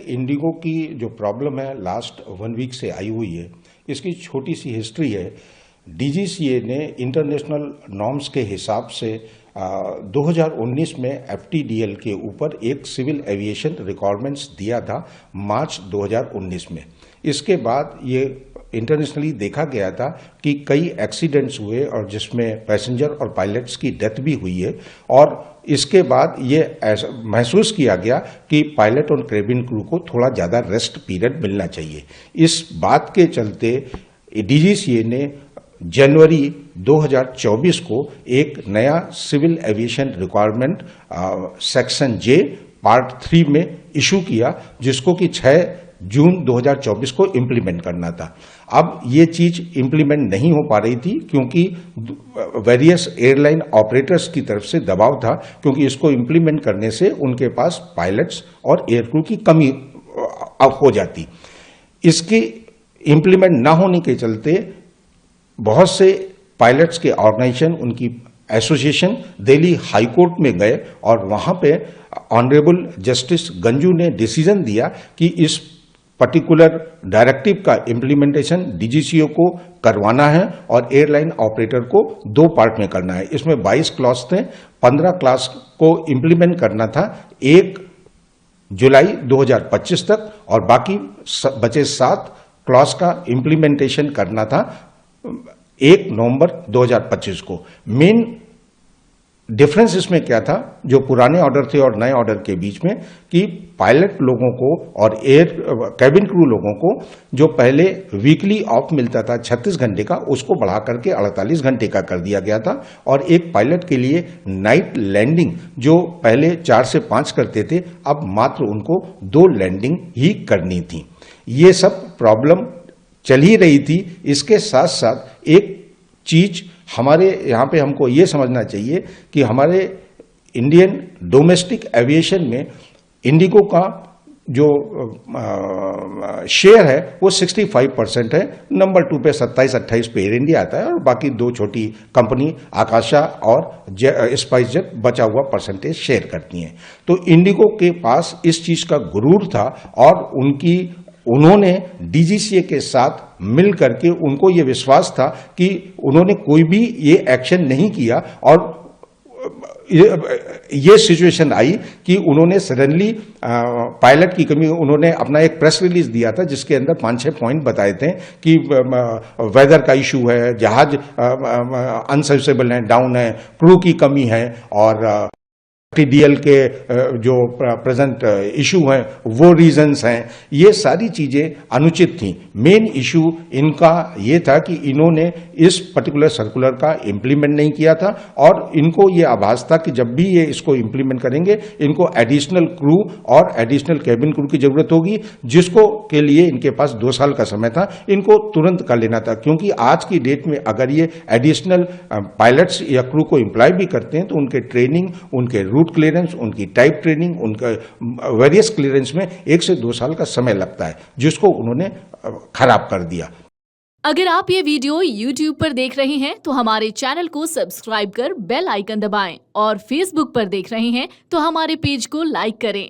Indigo की जो problem है लास्ट 1 वीक से आई हुई है, इसकी छोटी सी हिस्ट्री है। डीजीसीए ने इंटरनेशनल नॉर्म्स के हिसाब से 2019 में एफटीडीएल के ऊपर एक सिविल एविएशन रिक्वायरमेंट्स दिया था मार्च 2019 में। इसके बाद ये इंटरनेशनली देखा गया था कि कई एक्सीडेंट्स हुए और जिसमें पैसेंजर और पायलट्स की डेथ भी हुई है, और इसके बाद ये ऐसा महसूस किया गया कि पायलट और केबिन क्रू को थोड़ा ज़्यादा रेस्ट पीरियड मिलना चाहिए। इस बात के चलते डीजीसीए ने जनवरी 2024 को एक नया सिविल एविएशन रिक्वायरमेंट सेक्शन जे पार्ट 3 में इशू किया, जिसको कि 6 जून 2024 को इम्प्लीमेंट करना था। अब ये चीज इम्प्लीमेंट नहीं हो पा रही थी क्योंकि वेरियस एयरलाइन ऑपरेटर्स की तरफ से दबाव था, क्योंकि इसको इम्प्लीमेंट करने से उनके पास पायलट्स और एयरक्रू की कमी अब हो जाती। इसकी इम्प्लीमेंट ना होने के चलते बहुत से पायलट्स के ऑर्गेनाइजेशन, उनकी एसोसिएशन दिल्ली हाई कोर्ट में गए और वहां पे ऑनरेबल जस्टिस गंजू ने डिसीजन दिया कि इस पर्टिकुलर डायरेक्टिव का इम्प्लीमेंटेशन डीजीसीए को करवाना है और एयरलाइन ऑपरेटर को 2 पार्ट में करना है। इसमें 22 क्लॉज थे, 15 क्लॉज को इम्प्लीमेंट करना था 1 जुलाई 2025 तक, और बाकी बचे 7 क्लॉज का इम्प्लीमेंटेशन करना था 1 नवंबर 2025 को। मेन डिफरेंस इसमें क्या था, जो पुराने ऑर्डर थे और नए ऑर्डर के बीच में, कि पायलट लोगों को और कैबिन क्रू लोगों को जो पहले वीकली ऑफ मिलता था 36 घंटे का, उसको बढ़ा करके 48 घंटे का कर दिया गया था। और एक पायलट के लिए नाइट लैंडिंग जो पहले 4 से 5 करते थे, अब मात्र उनको 2 लैंडिंग ही करनी थी। ये सब प्रॉब्लम चल ही रही थी। इसके साथ साथ एक चीज हमारे यहाँ पे हमको ये समझना चाहिए कि हमारे इंडियन डोमेस्टिक एविएशन में इंडिगो का जो शेयर है वो 65% है। नंबर 2 पे 27-28 पे एयर इंडिया आता है, और बाकी 2 छोटी कंपनी आकाशा और स्पाइस जेट बचा हुआ परसेंटेज शेयर करती हैं। तो इंडिगो के पास इस चीज का गुरूर था, और उन्होंने डीजीसीए के साथ मिल करके उनको ये विश्वास था कि उन्होंने कोई भी ये एक्शन नहीं किया, और ये सिचुएशन आई कि उन्होंने सडनली पायलट की कमी, उन्होंने अपना एक प्रेस रिलीज दिया था जिसके अंदर 5-6 पॉइंट बताए थे कि वेदर का इशू है, जहाज अनसर्विसेबल है, डाउन है, क्रू की कमी है, और टीडीएल के जो प्रेजेंट इशू हैं वो रीजंस हैं। ये सारी चीजें अनुचित थी। मेन इशू इनका ये था कि इन्होंने इस पर्टिकुलर सर्कुलर का इम्प्लीमेंट नहीं किया था, और इनको ये आभास था कि जब भी ये इसको इम्प्लीमेंट करेंगे इनको एडिशनल क्रू और एडिशनल कैबिन क्रू की जरूरत होगी, जिसको के लिए इनके पास 2 साल का समय था। इनको तुरंत कर लेना था, क्योंकि आज की डेट में अगर ये एडिशनल पायलट्स या क्रू को एम्प्लॉय भी करते हैं तो उनके ट्रेनिंग, उनके रूट क्लियरेंस, उनकी टाइप ट्रेनिंग, उनका वेरियस क्लियरेंस में 1 से 2 साल का समय लगता है, जिसको उन्होंने खराब कर दिया। अगर आप ये वीडियो YouTube पर देख रहे हैं तो हमारे चैनल को सब्सक्राइब कर बेल आइकन दबाएं, और Facebook पर देख रहे हैं तो हमारे पेज को लाइक करें।